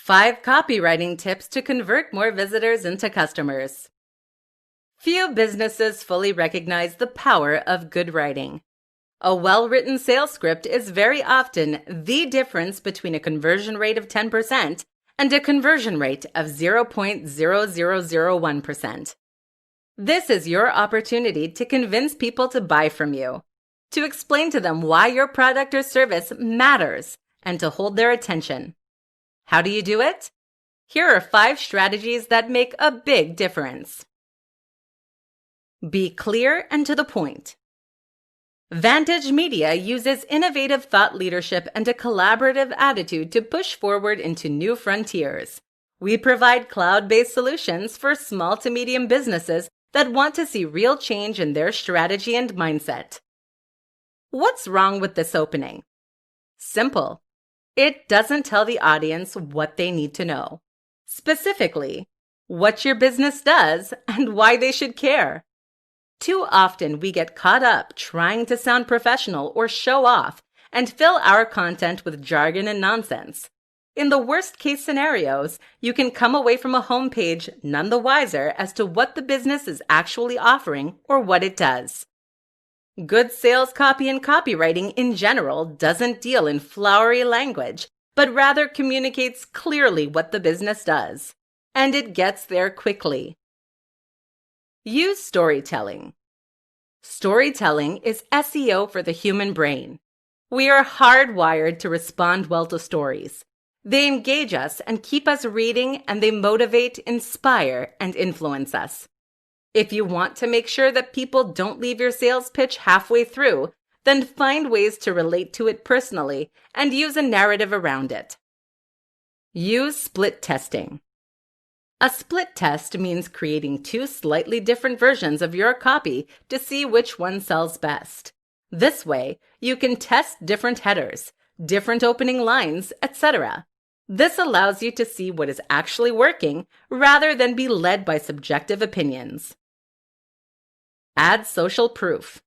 5 copywriting tips to convert more visitors into customers. Few businesses fully recognize the power of good writing. A well-written sales script is very often the difference between a conversion rate of 10% and a conversion rate of 0.0001%. This is your opportunity to convince people to buy from you, to explain to them why your product or service matters, and to hold their attention. How do you do it? Here are 5 strategies that make a big difference. Be clear and to the point. Vantage Media uses innovative thought leadership and a collaborative attitude to push forward into new frontiers. We provide cloud-based solutions for small to medium businesses that want to see real change in their strategy and mindset. What's wrong with this opening? Simple. It doesn't tell the audience what they need to know. Specifically, what your business does and why they should care. Too often we get caught up trying to sound professional or show off and fill our content with jargon and nonsense. In the worst case scenarios, you can come away from a homepage none the wiser as to what the business is actually offering or what it does. Good sales copy and copywriting in general doesn't deal in flowery language, but rather communicates clearly what the business does. And it gets there quickly. Use storytelling. Storytelling is SEO for the human brain. We are hardwired to respond well to stories. They engage us and keep us reading, and they motivate, inspire, and influence us. If you want to make sure that people don't leave your sales pitch halfway through, then find ways to relate to it personally and use a narrative around it. Use split testing. A split test means creating 2 slightly different versions of your copy to see which one sells best. This way, you can test different headers, different opening lines, etc. This allows you to see what is actually working rather than be led by subjective opinions. Add social proof.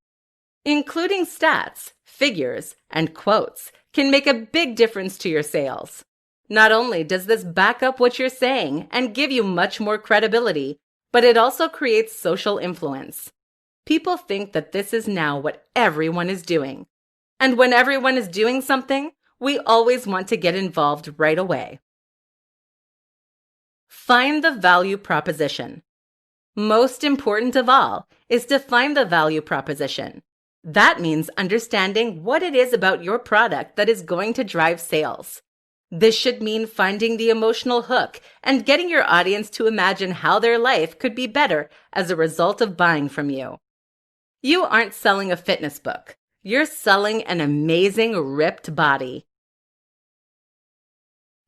Including stats, figures, and quotes can make a big difference to your sales. Not only does this back up what you're saying and give you much more credibility, but it also creates social influence. People think that this is now what everyone is doing. And when everyone is doing something, we always want to get involved right away. Find the value proposition. Most important of all is to find the value proposition. That means understanding what it is about your product that is going to drive sales. This should mean finding the emotional hook and getting your audience to imagine how their life could be better as a result of buying from you. You aren't selling a fitness book. You're selling an amazing ripped body.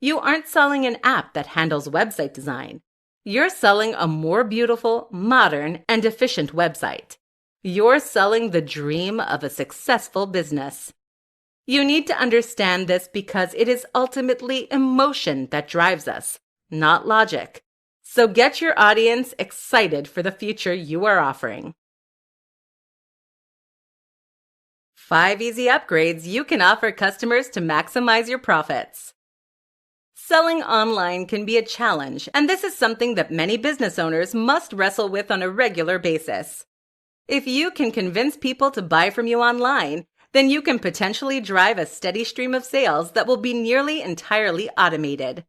You aren't selling an app that handles website design. You're selling a more beautiful, modern, and efficient website. You're selling the dream of a successful business. You need to understand this because it is ultimately emotion that drives us, not logic. So get your audience excited for the future you are offering. 5 easy upgrades you can offer customers to maximize your profits. Selling online can be a challenge, and this is something that many business owners must wrestle with on a regular basis. If you can convince people to buy from you online, then you can potentially drive a steady stream of sales that will be nearly entirely automated.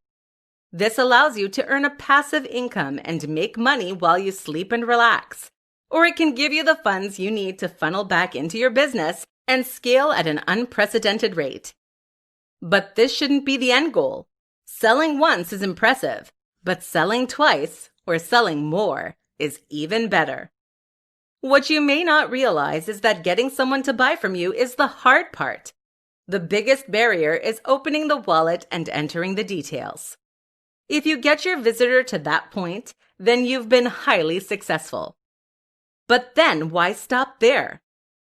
This allows you to earn a passive income and make money while you sleep and relax. Or it can give you the funds you need to funnel back into your business and scale at an unprecedented rate. But this shouldn't be the end goal. Selling once is impressive, but selling twice or selling more is even better. What you may not realize is that getting someone to buy from you is the hard part. The biggest barrier is opening the wallet and entering the details. If you get your visitor to that point, then you've been highly successful. But then why stop there?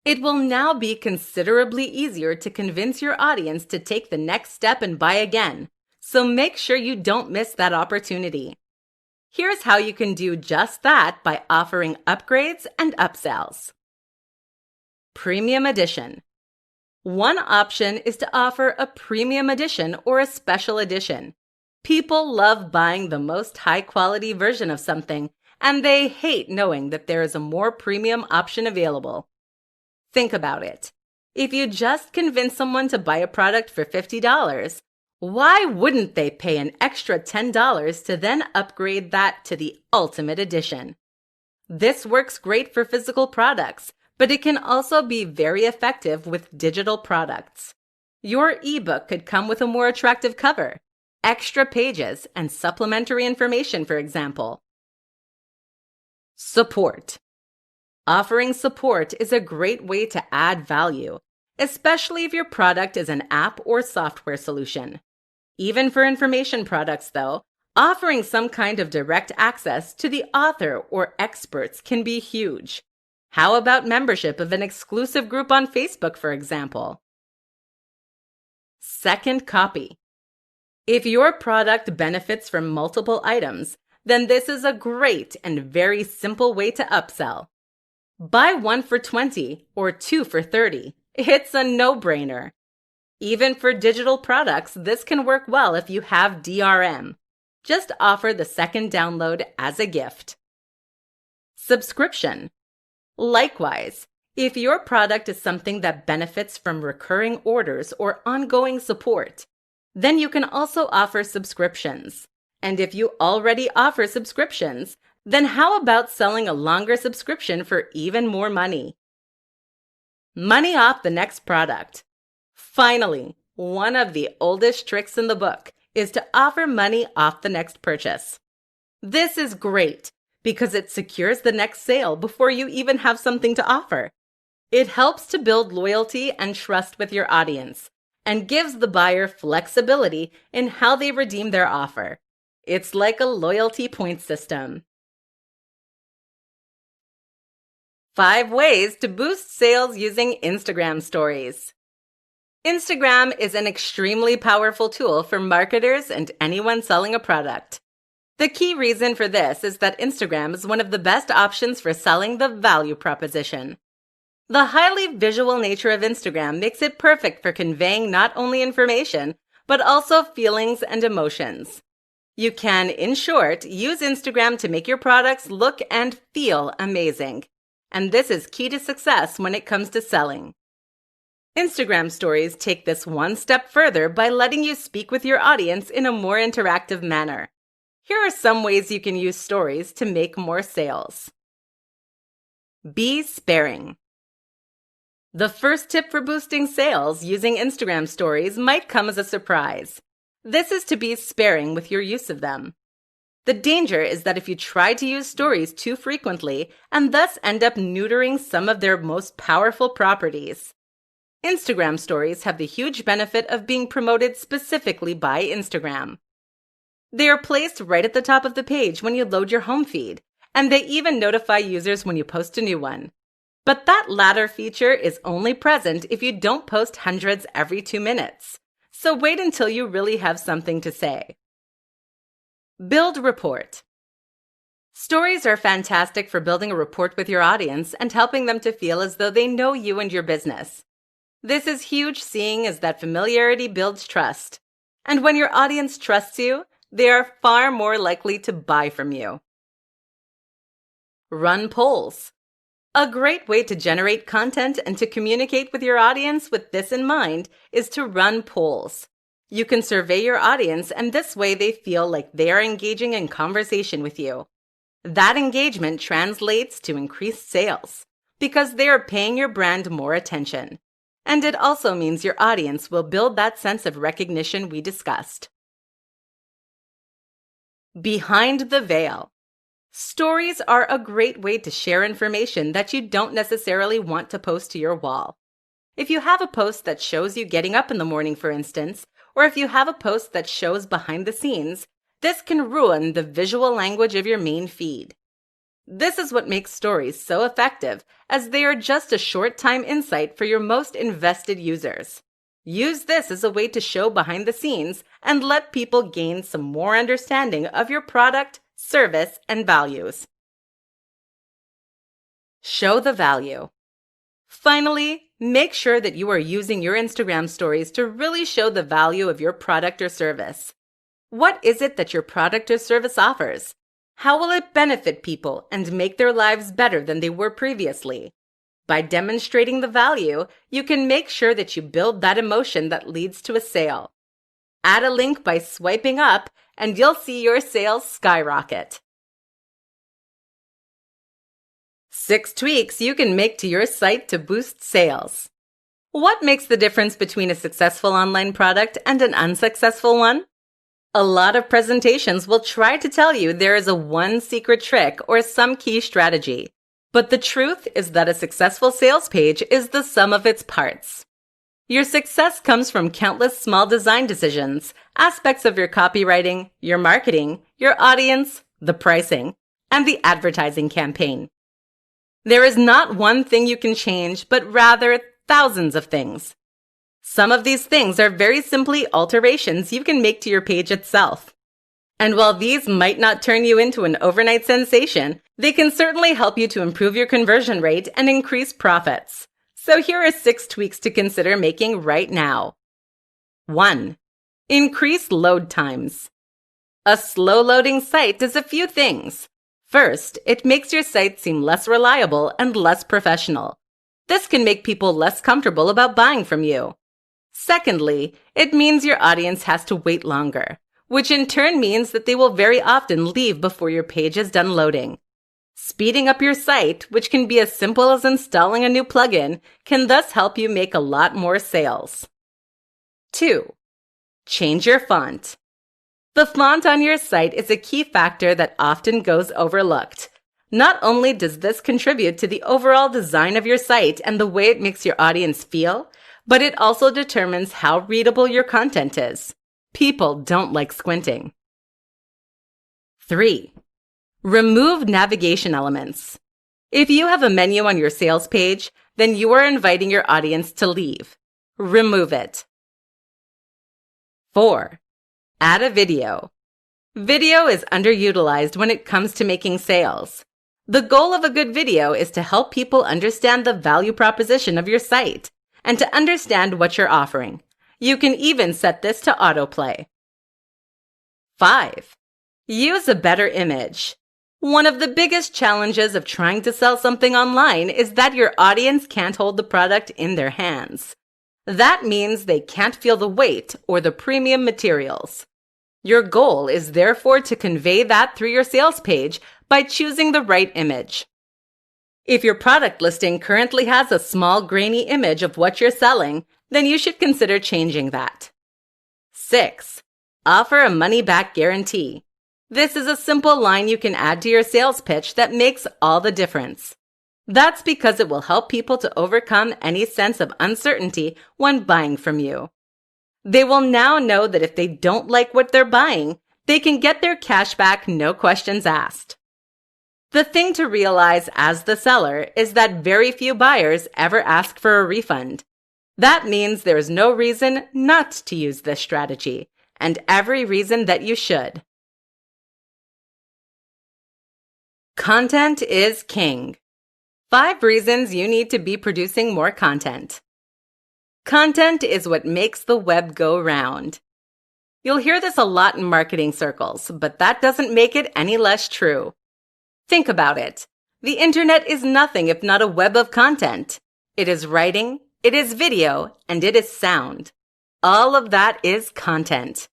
It will now be considerably easier to convince your audience to take the next step and buy again, so make sure you don't miss that opportunity. Here's how you can do just that by offering upgrades and upsells. Premium Edition. One option is to offer a premium edition or a special edition. People love buying the most high-quality version of something, and they hate knowing that there is a more premium option available. Think about it. If you just convince someone to buy a product for $50, why wouldn't they pay an extra $10 to then upgrade that to the ultimate edition? This works great for physical products, but it can also be very effective with digital products. Your ebook could come with a more attractive cover, extra pages, and supplementary information, for example. Support. Offering support is a great way to add value, especially if your product is an app or software solution. Even for information products, though, offering some kind of direct access to the author or experts can be huge. How about membership of an exclusive group on Facebook, for example? Second copy. If your product benefits from multiple items, then this is a great and very simple way to upsell. Buy 1 for $20 or 2 for $30. It's a no-brainer. Even for digital products, this can work well if you have DRM. Just offer the second download as a gift. Subscription. Likewise, if your product is something that benefits from recurring orders or ongoing support, then you can also offer subscriptions. And if you already offer subscriptions, then how about selling a longer subscription for even more money? Money off the next product. Finally, one of the oldest tricks in the book is to offer money off the next purchase. This is great because it secures the next sale before you even have something to offer. It helps to build loyalty and trust with your audience and gives the buyer flexibility in how they redeem their offer. It's like a loyalty point system. 5 ways to boost sales using Instagram stories. Instagram is an extremely powerful tool for marketers and anyone selling a product. The key reason for this is that Instagram is one of the best options for selling the value proposition. The highly visual nature of Instagram makes it perfect for conveying not only information, but also feelings and emotions. You can, in short, use Instagram to make your products look and feel amazing. And this is key to success when it comes to selling. Instagram stories take this one step further by letting you speak with your audience in a more interactive manner. Here are some ways you can use stories to make more sales. Be sparing. The first tip for boosting sales using Instagram stories might come as a surprise. This is to be sparing with your use of them. The danger is that if you try to use stories too frequently and thus end up neutering some of their most powerful properties. Instagram stories have the huge benefit of being promoted specifically by Instagram. They are placed right at the top of the page when you load your home feed, and they even notify users when you post a new one. But that latter feature is only present if you don't post hundreds every 2 minutes. So wait until you really have something to say. Build rapport. Stories are fantastic for building a rapport with your audience and helping them to feel as though they know you and your business. This is huge, seeing as that familiarity builds trust. And when your audience trusts you, they are far more likely to buy from you. Run polls. A great way to generate content and to communicate with your audience with this in mind is to run polls. You can survey your audience, and this way they feel like they are engaging in conversation with you. That engagement translates to increased sales because they are paying your brand more attention. And it also means your audience will build that sense of recognition we discussed. Behind the veil. Stories are a great way to share information that you don't necessarily want to post to your wall. If you have a post that shows you getting up in the morning, for instance, or if you have a post that shows behind the scenes, this can ruin the visual language of your main feed. This is what makes stories so effective, as they are just a short-time insight for your most invested users. Use this as a way to show behind the scenes and let people gain some more understanding of your product, service, and values. Show the value. Finally, make sure that you are using your Instagram stories to really show the value of your product or service. What is it that your product or service offers? How will it benefit people and make their lives better than they were previously? By demonstrating the value, you can make sure that you build that emotion that leads to a sale. Add a link by swiping up, and you'll see your sales skyrocket. 6 tweaks you can make to your site to boost sales. What makes the difference between a successful online product and an unsuccessful one? A lot of presentations will try to tell you there is a one secret trick or some key strategy. But the truth is that a successful sales page is the sum of its parts. Your success comes from countless small design decisions, aspects of your copywriting, your marketing, your audience, the pricing, and the advertising campaign. There is not one thing you can change, but rather thousands of things. Some of these things are very simply alterations you can make to your page itself. And while these might not turn you into an overnight sensation, they can certainly help you to improve your conversion rate and increase profits. So here are 6 tweaks to consider making right now. 1. Increase load times. A slow-loading site does a few things. First, it makes your site seem less reliable and less professional. This can make people less comfortable about buying from you. Secondly, it means your audience has to wait longer, which in turn means that they will very often leave before your page is done loading. Speeding up your site, which can be as simple as installing a new plugin, can thus help you make a lot more sales. 2. Change your font. The font on your site is a key factor that often goes overlooked. Not only does this contribute to the overall design of your site and the way it makes your audience feel, but it also determines how readable your content is. People don't like squinting. 3. Remove navigation elements. If you have a menu on your sales page, then you are inviting your audience to leave. Remove it. 4. Add a video. Video is underutilized when it comes to making sales. The goal of a good video is to help people understand the value proposition of your site and to understand what you're offering. You can even set this to autoplay. 5. Use a better image. One of the biggest challenges of trying to sell something online is that your audience can't hold the product in their hands. That means they can't feel the weight or the premium materials. Your goal is therefore to convey that through your sales page by choosing the right image. If your product listing currently has a small grainy image of what you're selling, then you should consider changing that. 6. Offer a money-back guarantee. This is a simple line you can add to your sales pitch that makes all the difference. That's because it will help people to overcome any sense of uncertainty when buying from you. They will now know that if they don't like what they're buying, they can get their cash back, no questions asked. The thing to realize as the seller is that very few buyers ever ask for a refund. That means there is no reason not to use this strategy, and every reason that you should. Content is king. 5 reasons you need to be producing more content. Content is what makes the web go round. You'll hear this a lot in marketing circles, but that doesn't make it any less true. Think about it. The internet is nothing if not a web of content. It is writing, it is video, and it is sound. All of that is content.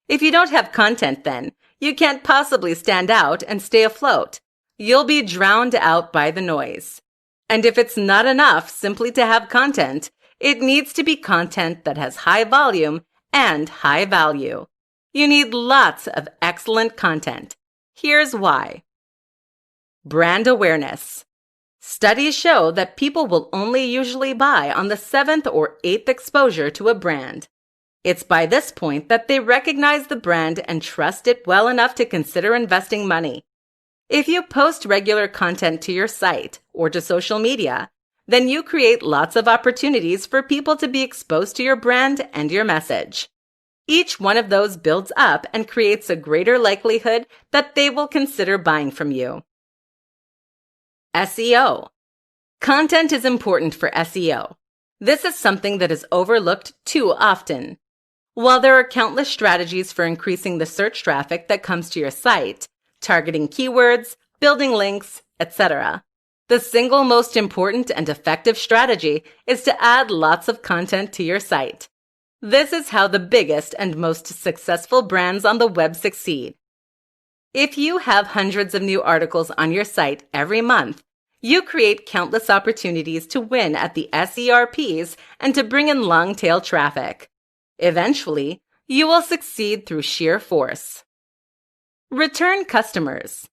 If you don't have content then, you can't possibly stand out and stay afloat. You'll be drowned out by the noise. And if it's not enough simply to have content, it needs to be content that has high volume and high value. You need lots of excellent content. Here's why. Brand awareness. Studies show that people will only usually buy on the 7th or 8th exposure to a brand. It's by this point that they recognize the brand and trust it well enough to consider investing money. If you post regular content to your site or to social media, then you create lots of opportunities for people to be exposed to your brand and your message. Each one of those builds up and creates a greater likelihood that they will consider buying from you. SEO. Content is important for SEO. This is something that is overlooked too often. While there are countless strategies for increasing the search traffic that comes to your site, targeting keywords, building links, etc., the single most important and effective strategy is to add lots of content to your site. This is how the biggest and most successful brands on the web succeed. If you have hundreds of new articles on your site every month, you create countless opportunities to win at the SERPs and to bring in long-tail traffic. Eventually, you will succeed through sheer force. Return customers.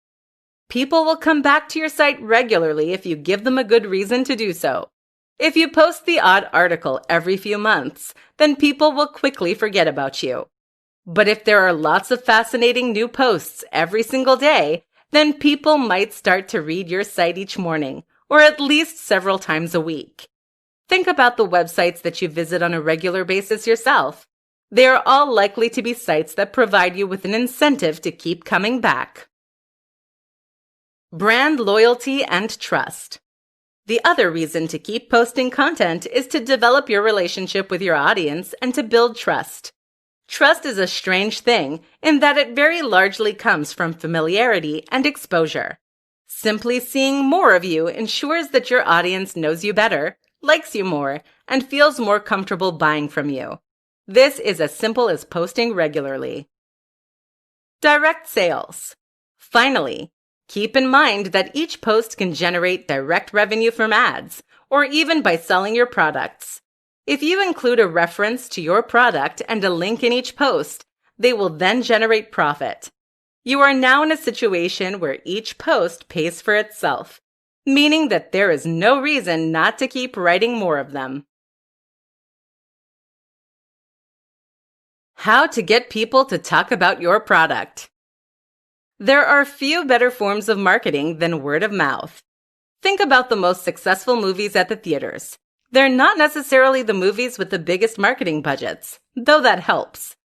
People will come back to your site regularly if you give them a good reason to do so. If you post the odd article every few months, then people will quickly forget about you. But if there are lots of fascinating new posts every single day, then people might start to read your site each morning, or at least several times a week. Think about the websites that you visit on a regular basis yourself. They are all likely to be sites that provide you with an incentive to keep coming back. Brand loyalty and trust. The other reason to keep posting content is to develop your relationship with your audience and to build trust. Trust is a strange thing in that it very largely comes from familiarity and exposure. Simply seeing more of you ensures that your audience knows you better, likes you more, and feels more comfortable buying from you. This is as simple as posting regularly. Direct sales. Finally, keep in mind that each post can generate direct revenue from ads, or even by selling your products. If you include a reference to your product and a link in each post, they will then generate profit. You are now in a situation where each post pays for itself, meaning that there is no reason not to keep writing more of them. How to get people to talk about your product. There are few better forms of marketing than word of mouth. Think about the most successful movies at the theaters. They're not necessarily the movies with the biggest marketing budgets, though that helps.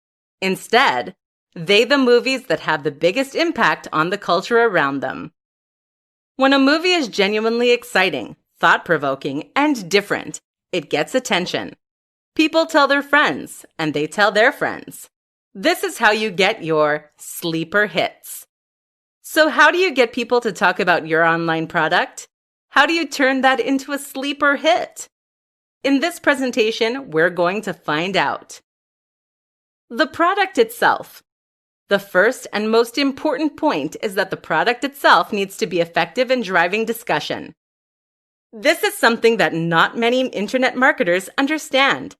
Instead, they're the movies that have the biggest impact on the culture around them. When a movie is genuinely exciting, thought-provoking, and different, it gets attention. People tell their friends, and they tell their friends. This is how you get your sleeper hits. So how do you get people to talk about your online product? How do you turn that into a sleeper hit? In this presentation, we're going to find out. The product itself. The first and most important point is that the product itself needs to be effective in driving discussion. This is something that not many internet marketers understand.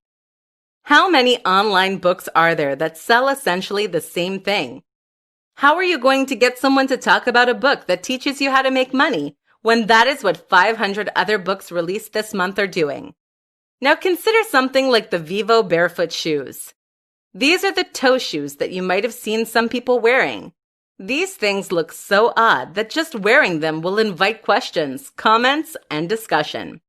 How many online books are there that sell essentially the same thing? How are you going to get someone to talk about a book that teaches you how to make money when that is what 500 other books released this month are doing? Now consider something like the Vivo barefoot shoes. These are the toe shoes that you might have seen some people wearing. These things look so odd that just wearing them will invite questions, comments, and discussion.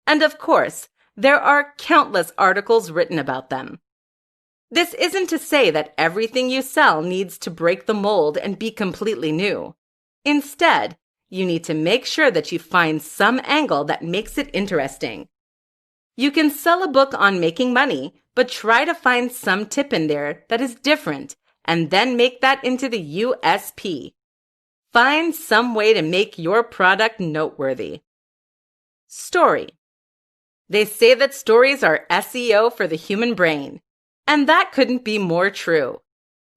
And of course, there are countless articles written about them. This isn't to say that everything you sell needs to break the mold and be completely new. Instead, you need to make sure that you find some angle that makes it interesting. You can sell a book on making money, but try to find some tip in there that is different and then make that into the USP. Find some way to make your product noteworthy. Story. They say that stories are SEO for the human brain, and that couldn't be more true.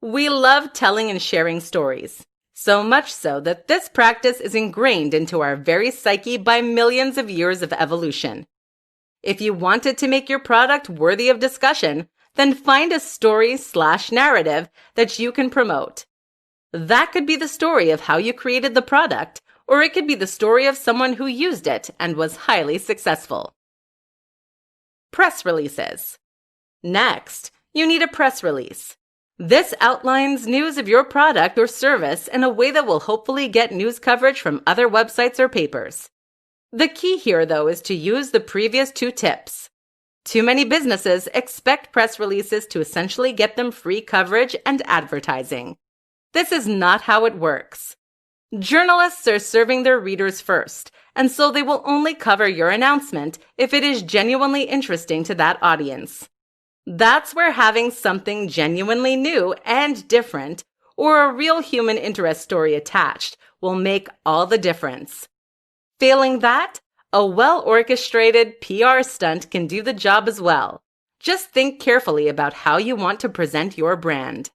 We love telling and sharing stories, so much so that this practice is ingrained into our very psyche by millions of years of evolution. If you wanted to make your product worthy of discussion, then find a story/narrative that you can promote. That could be the story of how you created the product, or it could be the story of someone who used it and was highly successful. Press releases. Next, you need a press release. This outlines news of your product or service in a way that will hopefully get news coverage from other websites or papers. The key here, though, is to use the previous two tips. Too many businesses expect press releases to essentially get them free coverage and advertising. This is not how it works. Journalists are serving their readers first, and so they will only cover your announcement if it is genuinely interesting to that audience. That's where having something genuinely new and different, or a real human interest story attached, will make all the difference. Failing that, a well-orchestrated PR stunt can do the job as well. Just think carefully about how you want to present your brand.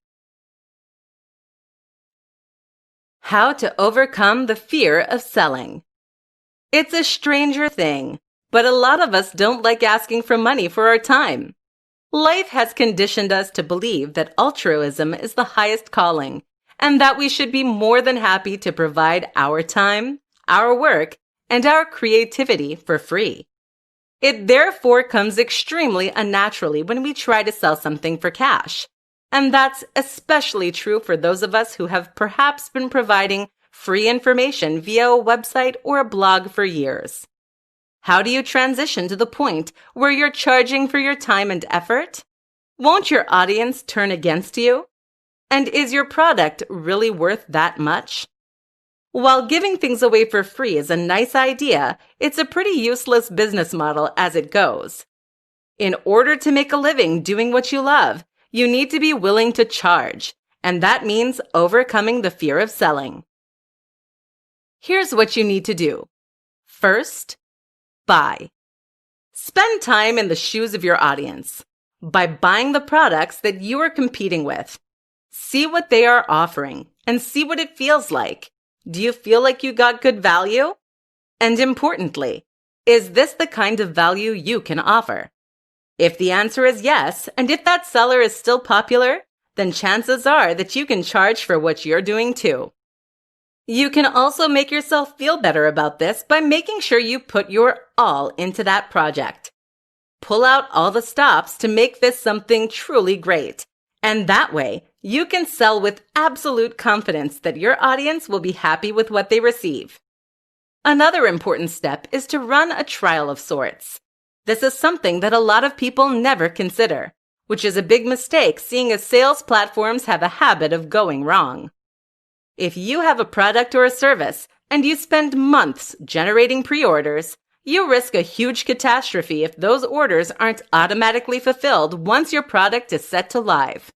How to overcome the fear of selling. It's a stranger thing, but a lot of us don't like asking for money for our time. Life has conditioned us to believe that altruism is the highest calling, and that we should be more than happy to provide our time, our work, and our creativity for free. It therefore comes extremely unnaturally when we try to sell something for cash. And that's especially true for those of us who have perhaps been providing free information via a website or a blog for years. How do you transition to the point where you're charging for your time and effort? Won't your audience turn against you? And is your product really worth that much? While giving things away for free is a nice idea, it's a pretty useless business model as it goes. In order to make a living doing what you love, you need to be willing to charge, and that means overcoming the fear of selling. Here's what you need to do. First, buy. Spend time in the shoes of your audience by buying the products that you are competing with. See what they are offering and see what it feels like. Do you feel like you got good value? And importantly, is this the kind of value you can offer? If the answer is yes, and if that seller is still popular, then chances are that you can charge for what you're doing too. You can also make yourself feel better about this by making sure you put your all into that project. Pull out all the stops to make this something truly great. And that way, you can sell with absolute confidence that your audience will be happy with what they receive. Another important step is to run a trial of sorts. This is something that a lot of people never consider, which is a big mistake seeing as sales platforms have a habit of going wrong. If you have a product or a service and you spend months generating pre-orders, you risk a huge catastrophe if those orders aren't automatically fulfilled once your product is set to live.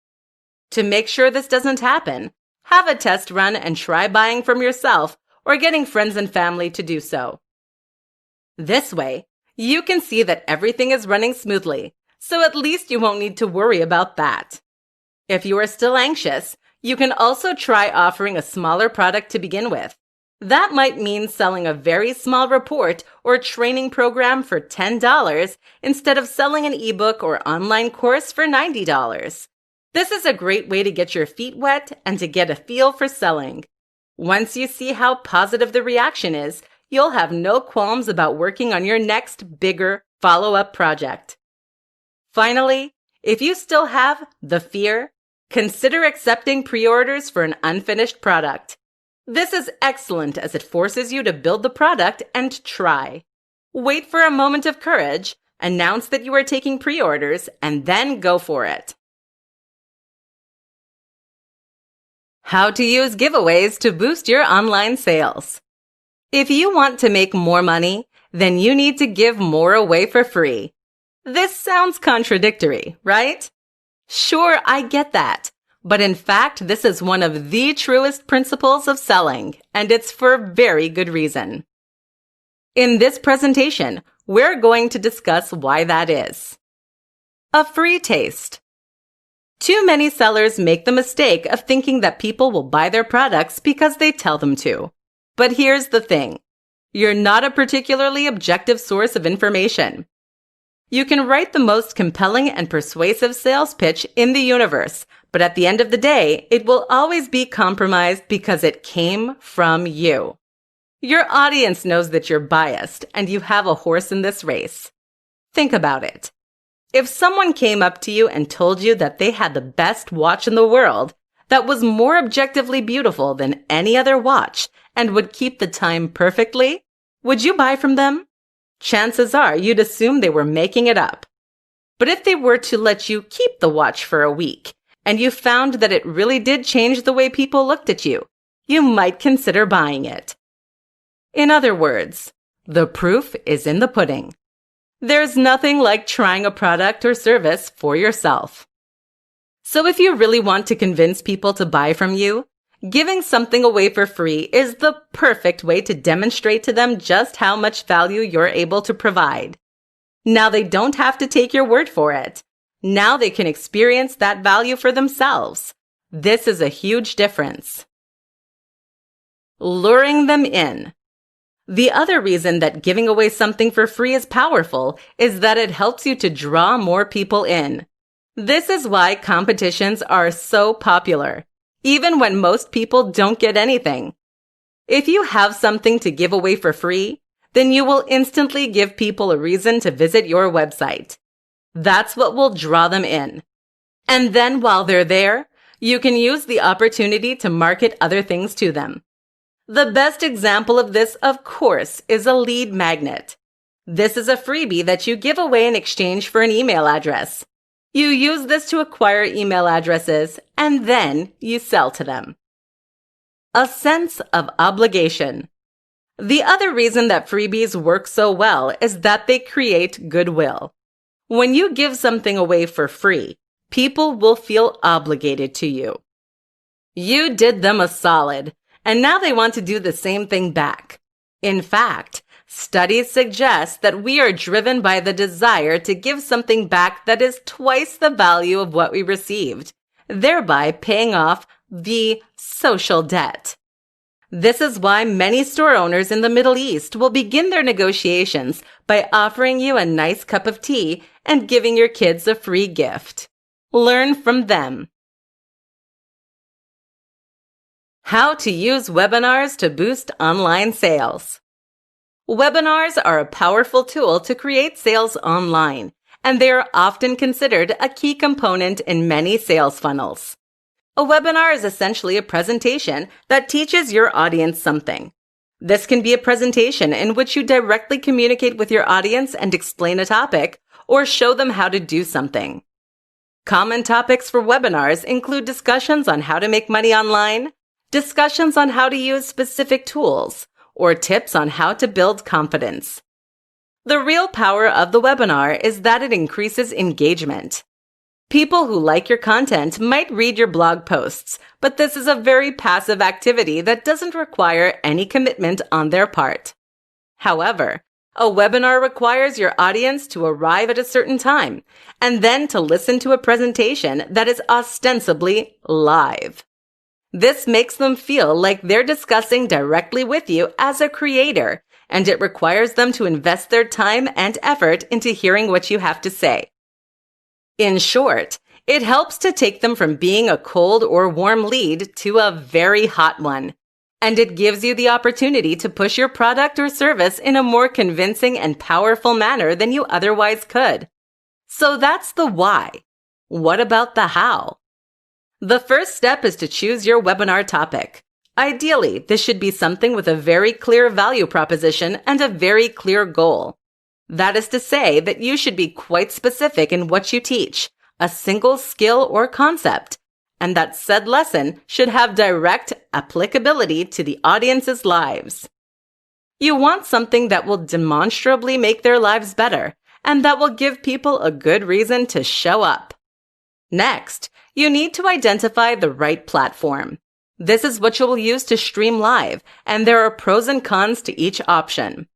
To make sure this doesn't happen, have a test run and try buying from yourself or getting friends and family to do so. This way, you can see that everything is running smoothly, so at least you won't need to worry about that. If you are still anxious, you can also try offering a smaller product to begin with. That might mean selling a very small report or training program for $10 instead of selling an ebook or online course for $90. This is a great way to get your feet wet and to get a feel for selling. Once you see how positive the reaction is, you'll have no qualms about working on your next, bigger follow-up project. Finally, if you still have the fear, consider accepting pre-orders for an unfinished product. This is excellent as it forces you to build the product and try. Wait for a moment of courage, announce that you are taking pre-orders, and then go for it. How to use giveaways to boost your online sales. If you want to make more money, then you need to give more away for free. This sounds contradictory, right? Sure, I get that. But in fact, this is one of the truest principles of selling, and it's for very good reason. In this presentation, we're going to discuss why that is. A free taste. Too many sellers make the mistake of thinking that people will buy their products because they tell them to. But here's the thing. You're not a particularly objective source of information. You can write the most compelling and persuasive sales pitch in the universe, but at the end of the day, it will always be compromised because it came from you. Your audience knows that you're biased and you have a horse in this race. Think about it. If someone came up to you and told you that they had the best watch in the world, that was more objectively beautiful than any other watch and would keep the time perfectly, would you buy from them? Chances are you'd assume they were making it up. But if they were to let you keep the watch for a week, and you found that it really did change the way people looked at you, you might consider buying it. In other words, the proof is in the pudding. There's nothing like trying a product or service for yourself. So if you really want to convince people to buy from you, giving something away for free is the perfect way to demonstrate to them just how much value you're able to provide. Now they don't have to take your word for it. Now they can experience that value for themselves. This is a huge difference. Luring them in. The other reason that giving away something for free is powerful is that it helps you to draw more people in. This is why competitions are so popular, even when most people don't get anything. If you have something to give away for free, then you will instantly give people a reason to visit your website. That's what will draw them in. And then while they're there, you can use the opportunity to market other things to them. The best example of this, of course, is a lead magnet. This is a freebie that you give away in exchange for an email address. You use this to acquire email addresses, and then you sell to them. A sense of obligation. The other reason that freebies work so well is that they create goodwill. When you give something away for free, people will feel obligated to you. You did them a solid, and now they want to do the same thing back. In fact, studies suggest that we are driven by the desire to give something back that is twice the value of what we received, thereby paying off the social debt. This is why many store owners in the Middle East will begin their negotiations by offering you a nice cup of tea and giving your kids a free gift. Learn from them. How to use webinars to boost online sales. Webinars are a powerful tool to create sales online, and they are often considered a key component in many sales funnels. A webinar is essentially a presentation that teaches your audience something. This can be a presentation in which you directly communicate with your audience and explain a topic, or show them how to do something. Common topics for webinars include discussions on how to make money online, discussions on how to use specific tools, or tips on how to build confidence. The real power of the webinar is that it increases engagement. People who like your content might read your blog posts, but this is a very passive activity that doesn't require any commitment on their part. However, a webinar requires your audience to arrive at a certain time and then to listen to a presentation that is ostensibly live. This makes them feel like they're discussing directly with you as a creator, and it requires them to invest their time and effort into hearing what you have to say. In short, it helps to take them from being a cold or warm lead to a very hot one, and it gives you the opportunity to push your product or service in a more convincing and powerful manner than you otherwise could. So that's the why. What about the how? The first step is to choose your webinar topic. Ideally, this should be something with a very clear value proposition and a very clear goal. That is to say that you should be quite specific in what you teach, a single skill or concept, and that said lesson should have direct applicability to the audience's lives. You want something that will demonstrably make their lives better, and that will give people a good reason to show up. Next, you need to identify the right platform. This is what you will use to stream live, and there are pros and cons to each option.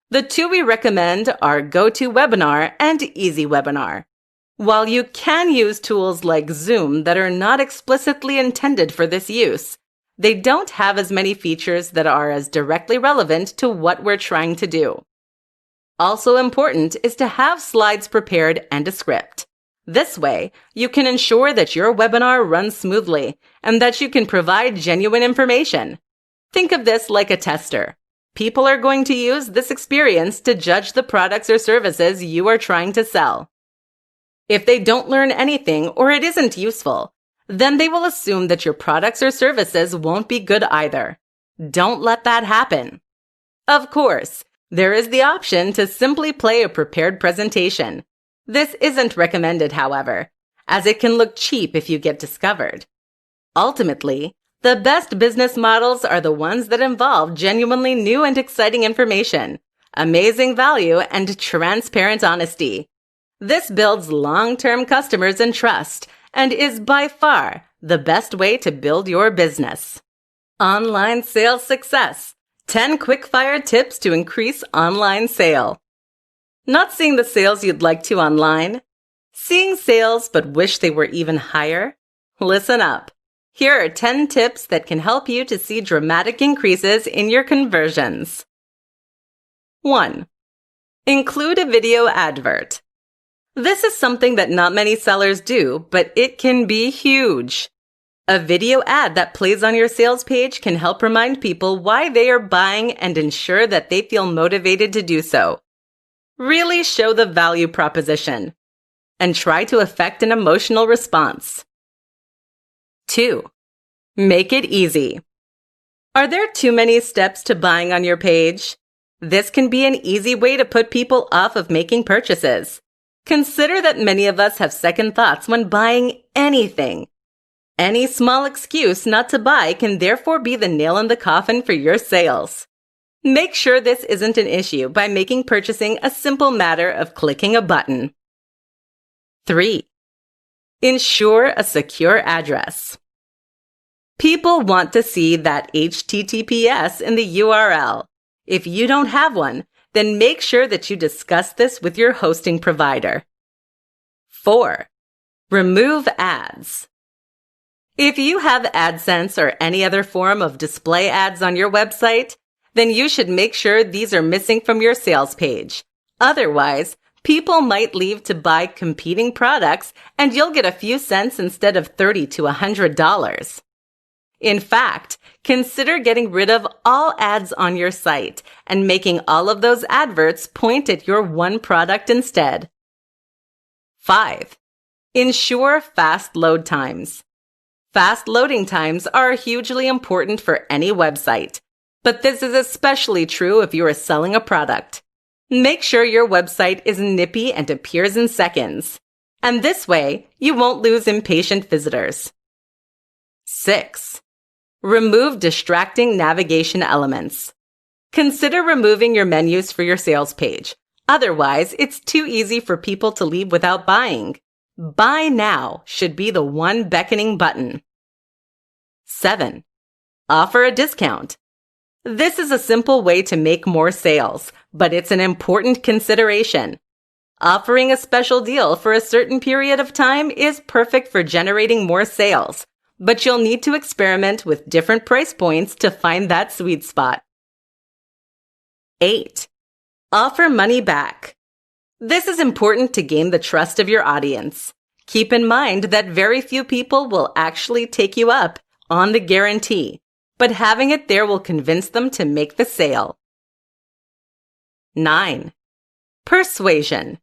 The two we recommend are GoToWebinar and EasyWebinar. While you can use tools like Zoom that are not explicitly intended for this use, they don't have as many features that are as directly relevant to what we're trying to do. Also important is to have slides prepared and a script. This way, you can ensure that your webinar runs smoothly and that you can provide genuine information. Think of this like a tester. People are going to use this experience to judge the products or services you are trying to sell. If they don't learn anything or it isn't useful, then they will assume that your products or services won't be good either. Don't let that happen. Of course, there is the option to simply play a prepared presentation. This isn't recommended, however, as it can look cheap if you get discovered. Ultimately, the best business models are the ones that involve genuinely new and exciting information, amazing value, and transparent honesty. This builds long-term customers and trust and is by far the best way to build your business. Online sales success. 10 quick-fire tips to increase online sale. Not seeing the sales you'd like to online? Seeing sales but wish they were even higher? Listen up. Here are 10 tips that can help you to see dramatic increases in your conversions. 1. Include a video advert. This is something that not many sellers do, but it can be huge. A video ad that plays on your sales page can help remind people why they are buying and ensure that they feel motivated to do so. Really show the value proposition and try to affect an emotional response. 2. Make it easy. Are there too many steps to buying on your page? This can be an easy way to put people off of making purchases. Consider that many of us have second thoughts when buying anything. Any small excuse not to buy can therefore be the nail in the coffin for your sales. Make sure this isn't an issue by making purchasing a simple matter of clicking a button. 3. Ensure a secure address. People want to see that HTTPS in the URL. If you don't have one, then make sure that you discuss this with your hosting provider. 4. Remove ads. If you have AdSense or any other form of display ads on your website, then you should make sure these are missing from your sales page. Otherwise, people might leave to buy competing products and you'll get a few cents instead of $30 to $100. In fact, consider getting rid of all ads on your site and making all of those adverts point at your one product instead. 5. Ensure fast load times. Fast loading times are hugely important for any website, but this is especially true if you are selling a product. Make sure your website is nippy and appears in seconds, and this way you won't lose impatient visitors. 6. Remove distracting navigation elements. Consider removing your menus for your sales page. Otherwise, it's too easy for people to leave without buying. Buy now should be the one beckoning button. 7. Offer a discount. This is a simple way to make more sales, but it's an important consideration. Offering a special deal for a certain period of time is perfect for generating more sales, but you'll need to experiment with different price points to find that sweet spot. 8. Offer money back. This is important to gain the trust of your audience. Keep in mind that very few people will actually take you up on the guarantee, but having it there will convince them to make the sale. 9. Persuasion.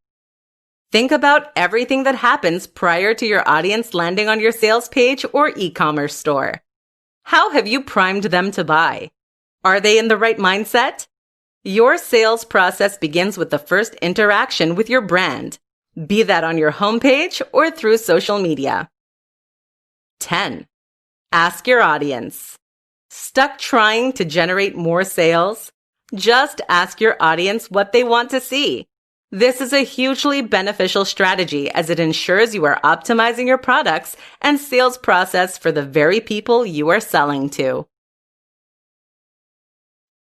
Think about everything that happens prior to your audience landing on your sales page or e-commerce store. How have you primed them to buy? Are they in the right mindset? Your sales process begins with the first interaction with your brand, be that on your homepage or through social media. 10. Ask your audience. Stuck trying to generate more sales? Just ask your audience what they want to see. This is a hugely beneficial strategy as it ensures you are optimizing your products and sales process for the very people you are selling to.